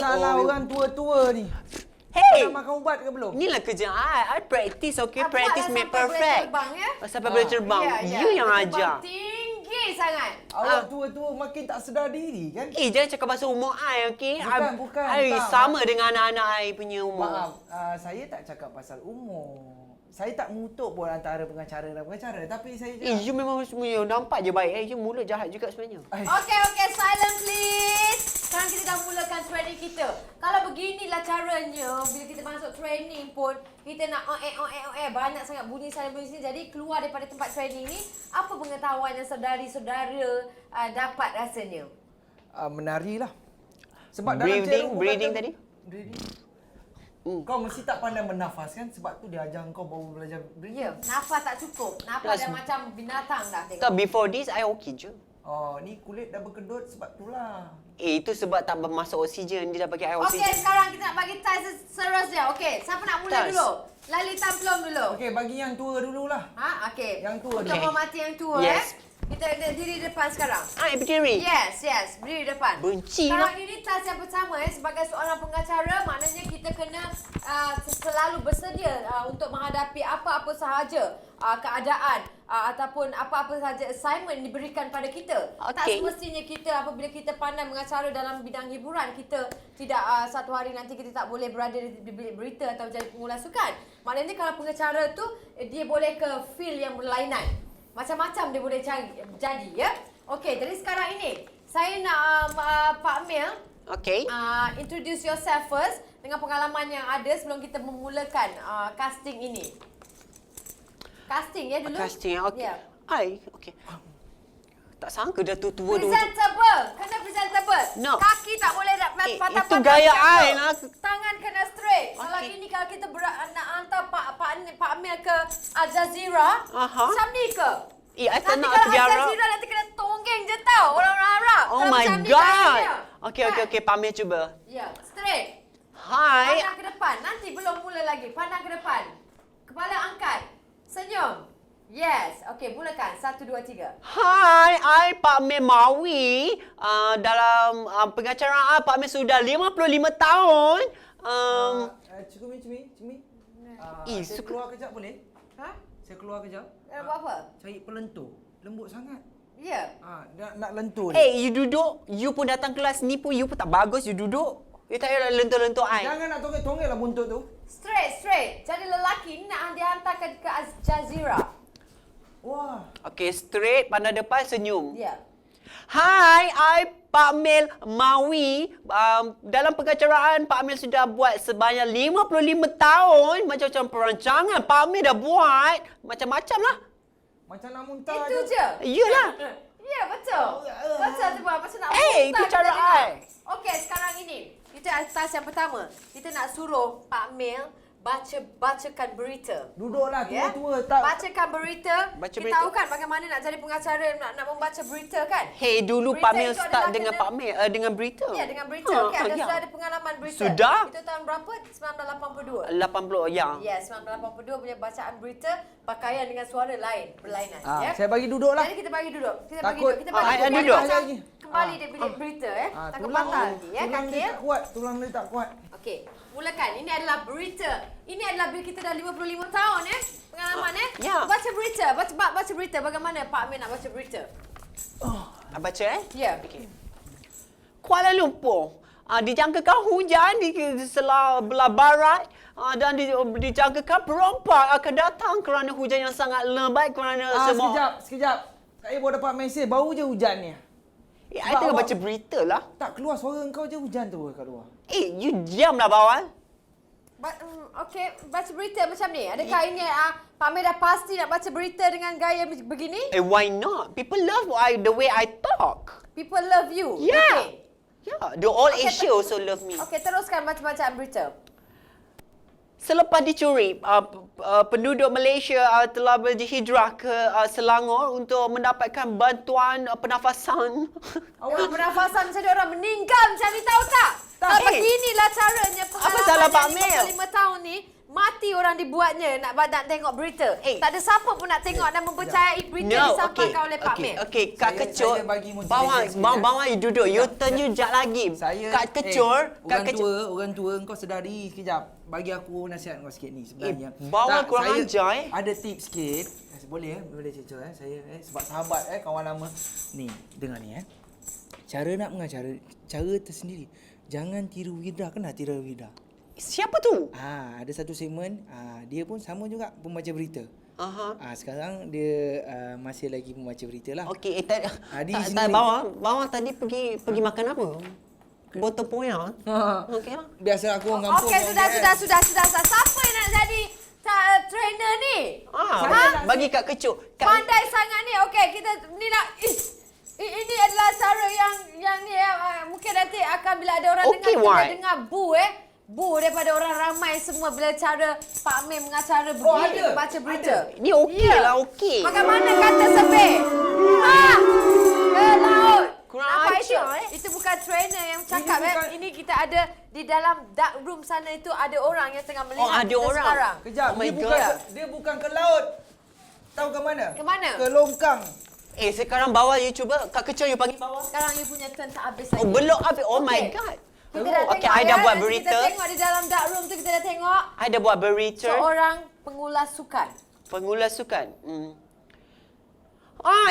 Salah orang tua-tua ni. Hey! Dah makan ubat ke belum? Inilah kerja I practice, okay? Practice make sampai boleh perfect. terbang, ya? Sampai boleh terbang. You yang Terbang ajar. tinggi sangat. Awak tua-tua makin tak sedar diri kan? Jangan cakap pasal umur I, okay? Bukan. I Tak, sama dengan anak-anak I punya umur. Maaf, saya tak cakap pasal umur. Saya tak mengutuk pun antara pengacara dan pengacara. Tapi saya cakap... You memang nampak je baik. You mulut jahat juga sebenarnya. Okey, silent please. Sekarang kita dah mulakan training kita. Kalau beginilah caranya, bila kita masuk training pun, kita nak banyak sangat bunyi sana bunyi sini. Jadi keluar daripada tempat training ni, apa pengetahuan yang saudari-saudara dapat rasanya? Menarilah. Sebab Breathing tadi? Breathing. Kau mesti tak pandai bernafas kan? Sebab tu dia ajar kau baru belajar breathing. Ya, nafas tak cukup. Nafas dah macam binatang dah tengok. Tak, before this, I okay je. Oh, ni kulit dah berkedut sebab itulah. Itu sebab tak masuk oksigen. Dia dah bagi I oksigen. Okey, sekarang kita nak bagi test seterusnya. Okey, siapa nak mula Test. dulu? Lalita belum dulu. Okey, bagi yang tua dululah. Okey. Yang tua Untuk dulu. menghormati yang tua, Yes. Kita diri depan sekarang. I berdiri. Yes, berdiri depan. Benci Sekarang lah. ini task yang pertama sebagai seorang pengacara, maknanya kita kena selalu bersedia untuk menghadapi apa-apa sahaja keadaan ataupun apa-apa sahaja assignment diberikan pada kita. Tak Okey. semestinya kita apabila kita pandai mengacara dalam bidang hiburan, kita tidak satu hari nanti kita tak boleh berada di bilik berita atau jadi pengulas sukan. Maknanya kalau pengacara tu dia boleh ke field yang berlainan. Macam-macam dia boleh jadi, ya. Okey, jadi sekarang ini saya nak Pak Amil Okay. introduce yourself first dengan pengalaman yang ada sebelum kita memulakan casting ini. Casting ya dulu. Casting, okay. Yeah. Okay. Tak sangka dah tua-tua dulu. Presentable. Kena presentable. No. Kaki tak boleh patah-patah. itu gaya I lah. Tangan kena straight. Kalau Okay. gini kalau kita nak hantar Pak Amil ke Al Jazeera, macam ni ke? I tak Nanti nak kalau pergi Al Arab. Jazeera nanti kena tonggeng je tau orang-orang Arab. Oh Kalau my macam ni god. gayanya. Okay, Pamir cuba. Ya, straight. Hi. Pandang ke depan. Nanti belum mula lagi. Pandang ke depan. Kepala angkat. Senyum. Yes. Okey, mulakan. 1, 2, 3. Hi, I Pak Amir Mawi. Dalam pengacara Pak Amir sudah 55 tahun. Cumi. Eh, Saya keluar kejap boleh? Ha? Saya keluar kejap. Buat apa? Cari pelentur. Lembut sangat. Ya. Nak lentur ni. You duduk. You pun datang kelas ni pun you pun tak bagus. You duduk. You tak payah lentur-lentur I. Jangan nak tonggek-tonggek lah buntut tu. Straight. Jadi lelaki ni nak dihantar ke Al Jazeera. Wah. Okay, straight. Pandang depan, senyum. Ya. Hi, I Pak Amil Mawi. Dalam pengacaraan, Pak Amil sudah buat sebanyak 55 tahun. Macam-macam perancangan Pak Amil dah buat. Macam-macam lah. Macam nak muntah Itu je. Iyalah. Ya, betul. Betul tu buat. Macam nak Itu muntah cara kita dengar. I. Okey, sekarang ini. Kita task yang pertama. Kita nak suruh Pak Amil bacakan berita. Duduklah Ya? tua-tua tak. Bacakan berita. Baca Kita berita. tahu kan bagaimana nak jadi pengacara nak membaca berita kan? Hey, dulu Berita Pak Amil itu start adalah dengan kena- Pak Amil dengan berita. Ya, dengan berita. Okey, sudah ada pengalaman berita. Sudah? Itu tahun berapa? 1982. 80, ya. Ya, 1982 punya bacaan berita pakaian dengan suara lain, berlainan. Ya. Saya bagi duduklah. Jadi kita bagi duduk. Kita bagi Takut. duduk. Kita bagi I duduk. duduk. Macam Lagi. kembali dia bilik berita takut Tulang patah nanti ya tulang kaki dia ya. tak kuat. Tulang dia tak kuat. Okey, mulakan. Ini adalah berita. Ini adalah bila kita dah 55 tahun ya. Pengalaman ya. Ya. Baca berita. Baca berita. Bagaimana Pak Amir nak baca berita? Baca Ya. Okay. Kuala Lumpur. Dijangkakan hujan di sebelah barat dan dijangkakan perompak akan datang kerana hujan yang sangat lebat kerana semua... Sekejap. Saya baru dapat mesej baru je hujan ni. I tengah baca berita lah. Tak keluar suara kau je hujan tu kat luar. You diamlah bawal. Okey, baca berita macam ni. Adakah ini Pak Amir dah pasti nak baca berita dengan gaya begini? Why not? People love the way I talk. People love you. Yeah. Okay. Yeah, the all Asia also love me. Okey, teruskan baca-bacaan berita. Selepas dicuri, penduduk Malaysia telah berhijrah ke Selangor untuk mendapatkan bantuan pernafasan. Awak pernafasan macam orang meninggal macam ni tahu tak? Tak. Beginilah caranya Apa salah Pak Amir? 55 tahun ni Mati orang dibuatnya nak tengok berita. Tak ada siapa pun nak tengok dan mempercayai berita No, disampaikan oleh Pak Mel. Okay, Kak Kecur. saya bagi motivation Bawang you duduk. You turn you jap lagi. Kak Kecur. Orang tua kau sedari sekejap. Bagi aku nasihat kau sikit ni sebenarnya. Bawang kurang saya ajar ada tips sikit. Boleh cecah saya sebab sahabat kawan lama. Ni, dengar ni Cara nak mengajar, cara tersendiri. Jangan tiru Wida, kena tiru Wida. Siapa tu? Ada satu segmen, dia pun sama juga pembaca berita. Aha. Sekarang dia masih lagi membaca berita lah. Okey, di sini tak ni. bawang tadi pergi makan apa? Botol poya. Okey lah. Biasa aku orang kampung. Okey, sudah. Siapa yang nak jadi trainer ni? Bagi Kak Kecuk. Pandai sangat ni. Okey, kita ni nak ini adalah cara yang ni mungkin nanti akan bila ada orang Okey, dengar why? kita dengar bu daripada orang ramai semua bila cara Pak Mel mengacara ada? baca berita. Ni okey lah, okey. Bagaimana kata survey? Ke laut. Kurang Nampak itu? ajar, Itu bukan trainer yang cakap. Ini kita ada di dalam dark room sana itu ada orang yang tengah melihat ada kita orang. sekarang. Kejap, Oh my dia bukan ke laut. Tahu ke mana? Ke mana? Ke longkang. Sekarang bawah you cuba. Kak Kecur you panggil bawah. Sekarang you punya turn tak habis lagi. Belum habis. Oh my Okey. god. Kita dah Okey, tengok I dah buat Nanti berita. Kita tengok di dalam dark room tu kita dah tengok I dah buat berita. seorang pengulas sukan. Pengulas sukan.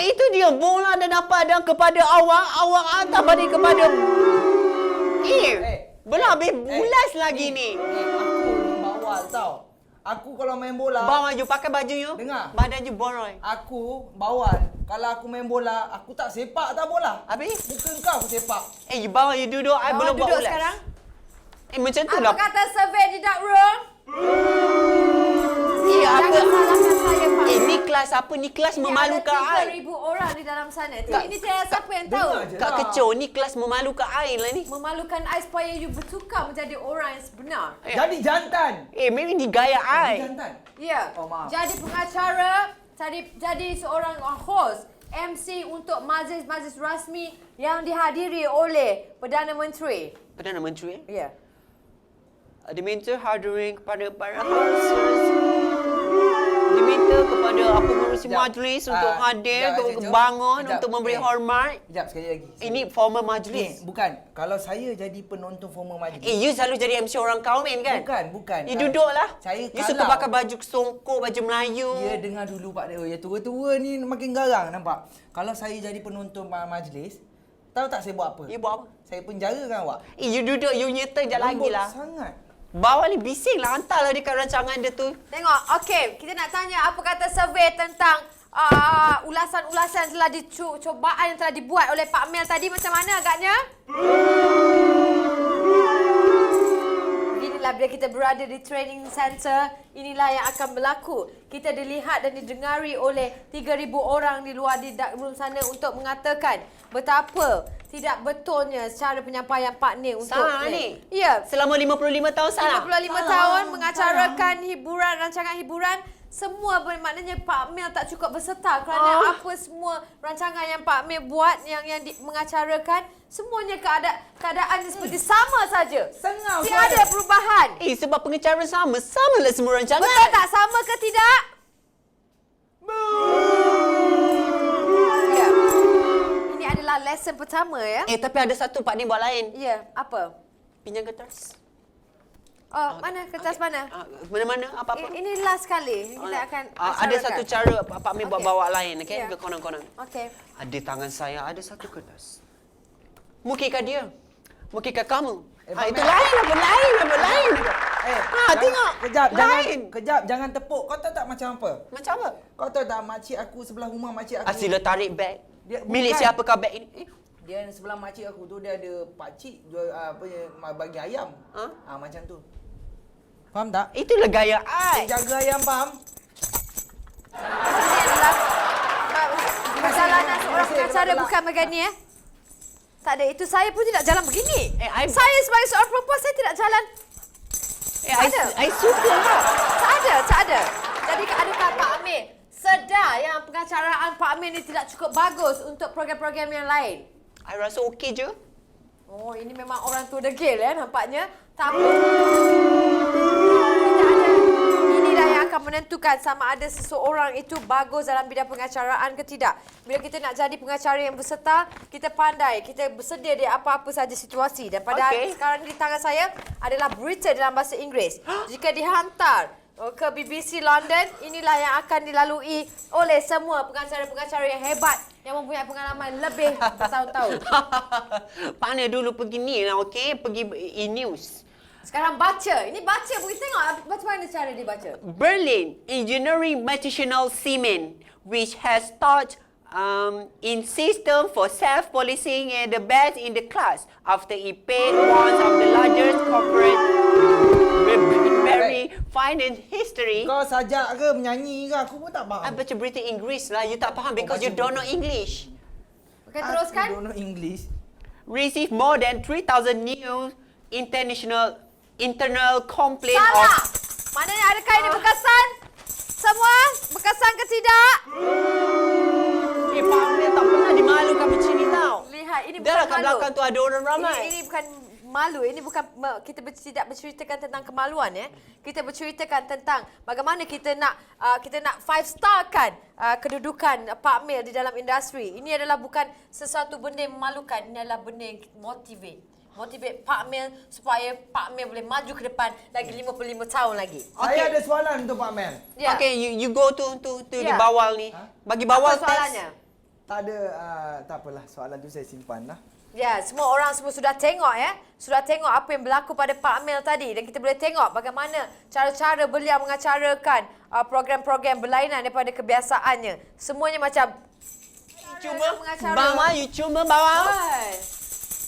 Itu dia bola dah dapat dan kepada awak hantar balik kepada belum habis ulas lagi ni. Aku bawal tau. Aku kalau main bola, Bawah you pakai baju you. Dengar. Badan you boroi. aku bawal. Kalau aku main bola, aku tak sepak tak bola. Habis? Bukan kau aku sepak. You bawah you duduk. I Bawah belum buat duduk ulas. sekarang. Macam tu Apa lah. kata survey di dark room? Apa? Jangan salahkan saya, Pak. Ni kelas apa? Ni kelas memalukan Ada I. 3,000 orang di dalam sana. Tak. Ini saya siapa yang tahu? Dengar je. Kak Kecur, ni kelas memalukan I lah ni. Memalukan I supaya you bertukar menjadi orang yang sebenar. Jadi jantan. Maybe ni gaya Jadi I. jantan. Ya. Oh, maaf. Jadi pengacara, jadi seorang host, MC untuk majlis-majlis rasmi yang dihadiri oleh Perdana Menteri. Perdana Menteri. Ya. Diminta hadirin kepada para hosters. Diminta kepada pengurusi majlis untuk hadir, untuk bangun, untuk memberi hormat. Sekejap, sekali lagi. Ini formal Ni, majlis. bukan. Kalau saya jadi penonton formal majlis. You selalu jadi MC orang kahwin kan? Bukan. You duduklah. Saya You suka pakai baju songkok, baju Melayu. Ya, dengar dulu Pak Dewa. Ya, tua-tua ni makin garang nampak. Kalau saya jadi penonton majlis, tahu tak saya buat apa? You buat apa? Saya penjarakan awak. You duduk, you nyeta je lagi Lembut lah. sangat. Bawah ni bising lah, hantarlah dekat rancangan dia tu. Tengok, okey, kita nak tanya apa kata survey tentang ulasan-ulasan telah cobaan yang telah dibuat oleh Pak Mel tadi macam mana agaknya? Beginilah bila kita berada di training center, inilah yang akan berlaku. Kita dilihat dan didengari oleh 3,000 orang di luar di dark room sana untuk mengatakan betapa tidak betulnya cara penyampaian Pak Ning untuk Salah ni. Ya. Selama 55 tahun salah. 55 tahun mengacarakan hiburan, rancangan hiburan. Semua maknanya Pak Mel tak cukup berserta kerana apa semua rancangan yang Pak Mel buat yang mengacarakan semuanya keadaannya seperti sama saja. Sengau Tiada suara. perubahan. Sebab pengecara samalah semua rancangan. Betul tak sama ke tidak? Ya. Ini adalah lesson pertama ya. Tapi ada satu Pak Ning buat lain. Ya, apa? Pinjam kertas. Oh, mana kertas mana? Mana-mana apa-apa. Ini last kali kita akan Ada satu cara Pak Ning buat Okey. bawa lain, okey? Ya. Ke konon-konon. Okey. Ada tangan saya, ada satu kertas. Mukikah dia? Mukikah kamu? Pak Itu Mel. lain. Tengok. Kejap, jangan tepuk. Kau tahu tak macam apa? Macam apa? Kau tahu tak makcik aku sebelah rumah makcik aku. Sila tarik beg. Dia- Milik bukan. siapakah beg ini? Dia sebelah makcik aku tu dia ada pakcik jual bagi ayam. Macam tu. Faham tak? Itulah gaya I. Jaga ayam, faham? Ini adalah perjalanan seorang pengacara bukan begini ya. Tak ada. Itu saya pun tidak jalan begini. Saya sebagai seorang perempuan saya tidak jalan. I suka lah. Tak ada. Jadi adakah Pak Amir sedar yang pengacaraan Pak Amir ni tidak cukup bagus untuk program-program yang lain? I rasa okey je. Oh, ini memang orang tua degil ya nampaknya. Tak apa. Tidak ada. inilah yang akan menentukan sama ada seseorang itu bagus dalam bidang pengacaraan ke tidak. Bila kita nak jadi pengacara yang berserta, kita pandai, kita bersedia di apa-apa saja situasi. Dan pada sekarang di tangan saya adalah berita dalam bahasa Inggeris. Jika dihantar ke BBC London, inilah yang akan dilalui oleh semua pengacara-pengacara yang hebat yang mempunyai pengalaman lebih bertahun-tahun. Pandai dulu pergi ni lah, okey? Pergi e-news. Sekarang baca. Ini baca, pergi tengok macam mana cara dia baca. Berlin Engineering Material Cement, which has taught in system for self-policing and the best in the class after it paid one of the largest corporate very finance history. Kau sajak ke menyanyi ke? Aku pun tak faham. I baca berita Inggeris lah. You tak faham because you don't know English. Okey, teruskan. Aku don't know English. Receive more than 3,000 new internal complaint Salah! of... Maknanya adakah ini berkesan? Semua berkesan ke tidak? Pak Amir tak pernah dimalukan macam ni tau. Lihat, ini Dah bukan lah kat malu. belakang tu ada orang ramai. Ini bukan malu. Ini bukan kita tidak berceritakan tentang kemaluan ya. Kita berceritakan tentang bagaimana kita nak 5-star kan kedudukan Pak Amir di dalam industri. Ini adalah bukan sesuatu benda yang memalukan. Ini adalah benda yang motivate Pak Amir supaya Pak Amir boleh maju ke depan lagi 55 tahun lagi. Saya ada soalan untuk Pak Mel. Ya. Okay, you go to di Ya. bawah ni. Bagi bawah Apa soalannya? Tak ada, tak apalah. Soalan tu saya simpan lah. Ya, semua orang sudah tengok ya. Sudah tengok apa yang berlaku pada Pak Amir tadi dan kita boleh tengok bagaimana cara-cara beliau mengacarakan program-program berlainan daripada kebiasaannya. Semuanya macam Cuba mengacara. bawah, you cuba bawah. Hai.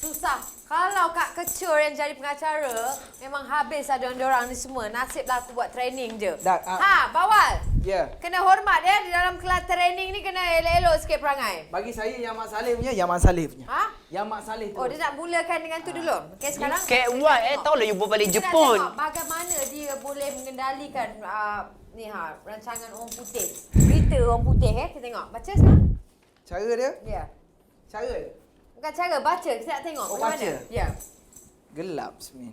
Susah. Kalau Kak Kecur yang jadi pengacara, memang habis ada orang ni semua. Nasiblah aku buat training je. Bawal. Ya. Kena hormat ya. Di dalam kelas training ni kena elok-elok sikit perangai. Bagi saya yang Mak Saleh punya, yang Mak Saleh punya. Ha? Yang Mak Saleh tu. Oh, dia nak mulakan dengan tu dulu. Okey, sekarang. Cat what? Tahu lah you balik Kita nak Jepun. tengok bagaimana dia boleh mengendalikan rancangan orang putih. Berita orang putih Kita tengok. Baca sekarang. Cara dia? Ya. Cara? Bukan cara, baca. Kita nak tengok. Oh, bagaimana. baca? Ya. Gelap semin.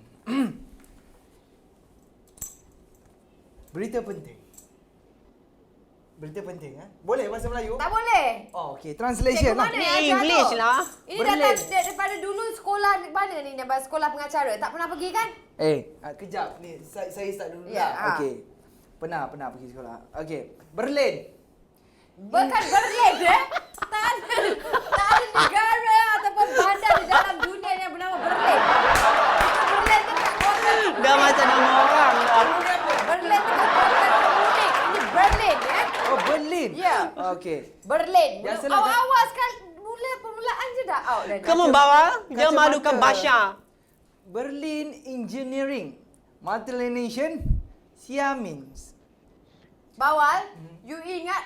Berita penting. Berita penting Boleh bahasa Melayu? Tak boleh. Oh, okey. Translation Cikgu lah. mana Ni yang ajar English tu? lah. Ini Berlin. datang daripada dulu sekolah mana ni? Sekolah pengacara. Tak pernah pergi kan? Kejap ni. Saya start dulu Ya, lah. Okey. Pernah pergi sekolah. Okey. Berlin. Bukan Berlin tak ada negara ataupun bandar di dalam dunia yang bernama Berlin. Itu Berlin dekat kota. Dah macam nama orang dah. Berlin dekat kota Munich. Ini Berlin Oh, Berlin. Ya. Okey. Berlin. Yang salah tak- Awal-awal sekali permulaan je dah out dah. Kamu bawah, dia Kacamata. malukan Basha. Berlin Engineering Multinational Siemens. Bawal, you ingat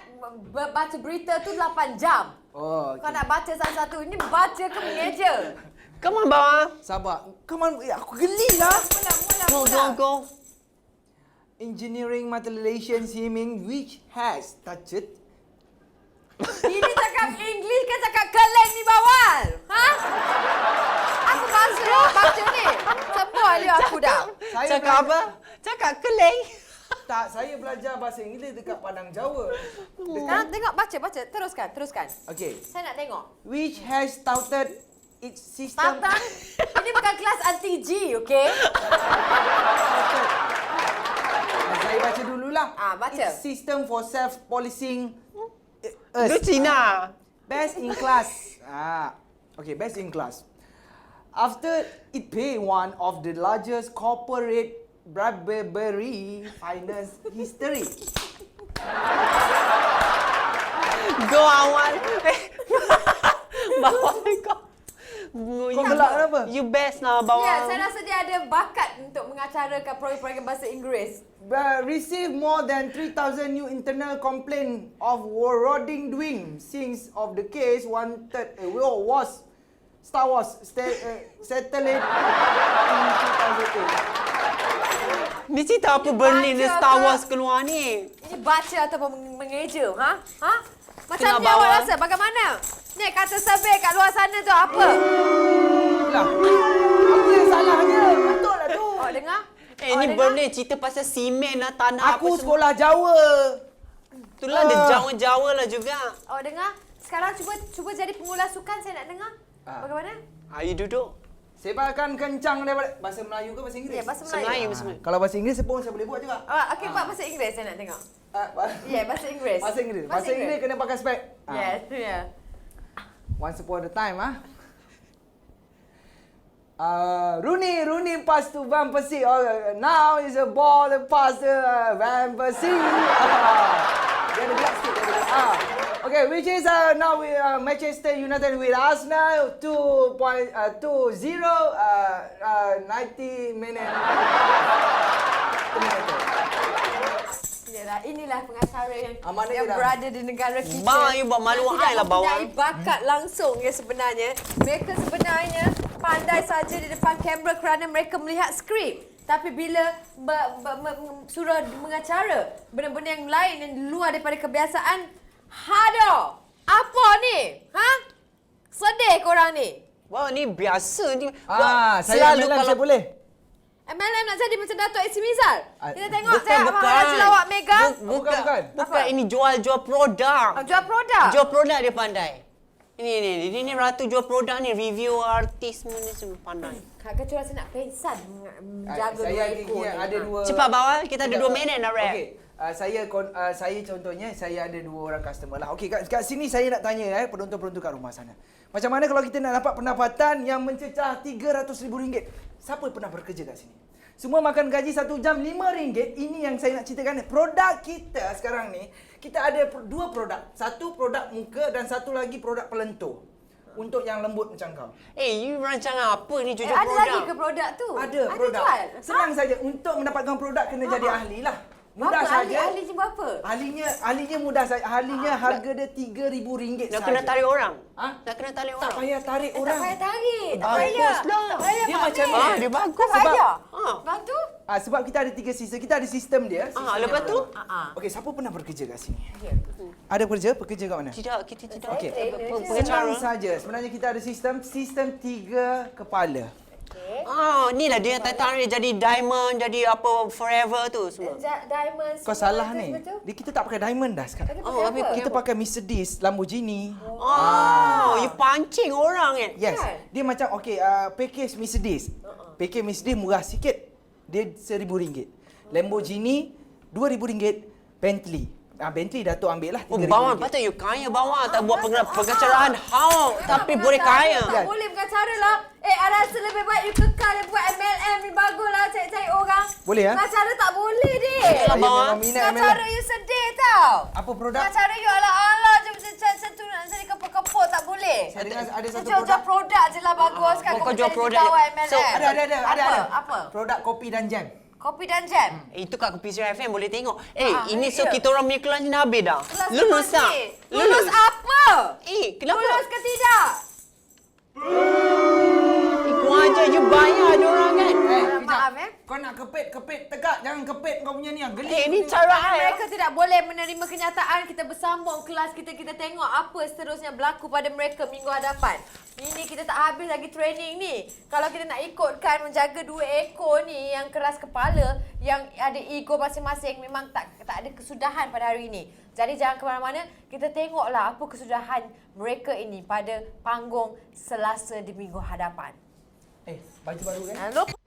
baca berita tu 8 jam. Oh, Kau okey. nak baca satu-satu. Ini baca ke mengeja? Come on bawah. Sabar. Come on. Aku geli lah. Mula. Go. Engineering Multinational Siemens which has touched. Ini cakap English ke cakap Keleng ni Bawal? Ha? Aku maksud baca ni. Semua dia aku dah. Saya Cakap apa? Cakap keleng. Tak, saya belajar bahasa Inggeris dekat Padang Jawa. Sekarang tengok baca. Teruskan. Okey. Saya nak tengok. Which has touted its system. Tantang. Ini bukan kelas anti-G, okey? Saya baca dululah. Baca. Its system for self-policing. Itu Cina. Best in class. Okay, best in class. After it pay one of the largest corporate bribery finance history. Go awal. Bawah kau. Kau gelak kenapa? You best lah bawah. Ya, saya rasa dia ada bakat untuk mengacarakan program-program bahasa Inggeris. Receive more than 3,000 new internal complaint of wrongdoing since of the case was Star Wars settled in 2008. Ni cerita apa Berlin dan Baca Star ke? Wars keluar ni? Ini baca ataupun mengeja, ha? Macam Tengah ni awak bawah. rasa bagaimana? Ni kata survey kat luar sana tu apa? Lah, apa yang salahnya? Betul lah tu. Oh, dengar? Ini boleh cerita pasal simen lah, tanah Aku apa semua. sekolah Jawa. Itulah ada Jawa-Jawa lah juga. Awak dengar? Sekarang cuba jadi pengulas sukan, saya nak dengar. Bagaimana? Ayo duduk. Sepakan kencang daripada bahasa Melayu ke bahasa Inggeris? Ya, bahasa Melayu. Melayu. Bahasa Melayu. Kalau bahasa Inggeris pun saya boleh buat juga. Okey, Pak, bahasa Inggeris saya nak tengok. Bahasa Ya, bahasa Inggeris. Inggeris. Bahasa Inggeris kena pakai spek. Yes, tu ya. Once upon a time, Rooney pass to Van Persie. Now is a ball pass to Van Persie. Dia ada gelap sikit. Okay, which is now Manchester United with Arsenal 2-0 90 minutes. Yalah, inilah pengacara yang Mana yang dia dah? berada di negara kita. You buat malu Yang tidak I lah bawang. mempunyai bakat langsung ya sebenarnya. Mereka sebenarnya pandai saja di depan kamera kerana mereka melihat skrip. Tapi bila surah mengacara benda-benda yang lain yang luar daripada kebiasaan, hado. Apa ni? Ha? Sedih korang ni. Wah, ni biasa ni. Saya MLM saya boleh. MLM nak jadi macam Dato' AC Mizal. Kita tengok bukan, saya bukan. Haji Lawak Mega. Bukan. Bukan, ini jual produk. Jual produk. Jual produk dia pandai. Ini ratu jual produk ni, review artis semua pandai. Kak kecuali saya nak pengsan menjaga dua Saya ekor ni. ada dua. Cepat bawal, kita ada 2 minit nak rap. Okey. Saya contohnya saya ada 2 orang customer lah. Okey, kat sini saya nak tanya penonton-penonton kat rumah sana. Macam mana kalau kita nak dapat pendapatan yang mencecah RM300,000? Siapa pernah bekerja kat sini? Semua makan gaji 1 jam RM5. Ini yang saya nak ceritakan. Produk kita sekarang ni, kita ada 2 produk. Satu produk muka dan satu lagi produk pelentur. Untuk yang lembut macam kau. You rancang apa ni jual Ada produk? lagi ke produk tu? Ada produk. Jual? Senang saja. Untuk mendapatkan produk kena jadi ahli lah. Mudah Berapa saja. ahli je berapa? Ahlinya mudah saja. Ahlinya harga dia RM3,000 Nak saja. kena tarik orang? Ha? Nak kena tarik Tak orang? payah tarik Tak orang. payah tarik. Tak Bagus payah. lah. Tak payah Dia Pak macam Amir. ni. Dia bagus. Tak payah. Ah. Bantu? Sebab kita ada 3 sistem. Kita ada sistem dia. Ah, lepas tu? Okey, siapa pernah bekerja kat sini? Ada pekerja kat mana? Tidak, kita tidak. Okey. Saya Senang saja. Sebenarnya kita ada sistem 3 kepala. Inilah dia tarik jadi diamond, jadi apa forever tu semua. Diamond. Kau salah ni. Kita tak pakai diamond dah sekarang. Kita pakai Mercedes, Lamborghini. You pancing orang Yes. Dia macam package Mercedes. Package Mercedes murah sikit. Dia RM1,000. Lamborghini RM2,000. Bentley. Bentley Datuk ambil lah RM3,000. Bawang, patut you kaya bawang. Tak buat pengacaraan tapi boleh kaya. Tak boleh pengacara lah. I rasa lebih baik you kekal dia buat MLM ni. Baguslah cari-cari orang. Boleh Pengacara tak boleh deh. Saya bawang. memang minat Pengacara MLM. you sedih tau. Apa produk? Pengacara you ala-ala je macam tu nak jadi kepuk-kepuk tak boleh. Saya dengar ada satu Jual produk je lah bagus kan. Kau Kau jual jadi produk je. pegawai MLM. So, Ada. Apa? Produk kopi dan jam. Kopi dan jam. Itu kat Kopi Seri FM boleh tengok. Ini ya. kita orang punya kelas ni dah habis dah. Kelas Lulus apa tak? ni? Lulus apa? Kenapa? Lulus ke tidak? Kau ajar you bayar dia orang kan? Maaf Kau nak kepit tegak. Jangan kepit kau punya ni. Geli. Ini cara Mereka tidak boleh menerima kenyataan. Kita bersambung kelas kita tengok apa seterusnya berlaku pada mereka minggu hadapan. Ini kita tak habis lagi training ni. Kalau kita nak ikutkan menjaga 2 ekor ni yang keras kepala, yang ada ego masing-masing, memang tak ada kesudahan pada hari ini. Jadi jangan ke mana-mana, kita tengoklah apa kesudahan mereka ini pada panggung Selasa di minggu hadapan. Baju baru kan? Jangan lupa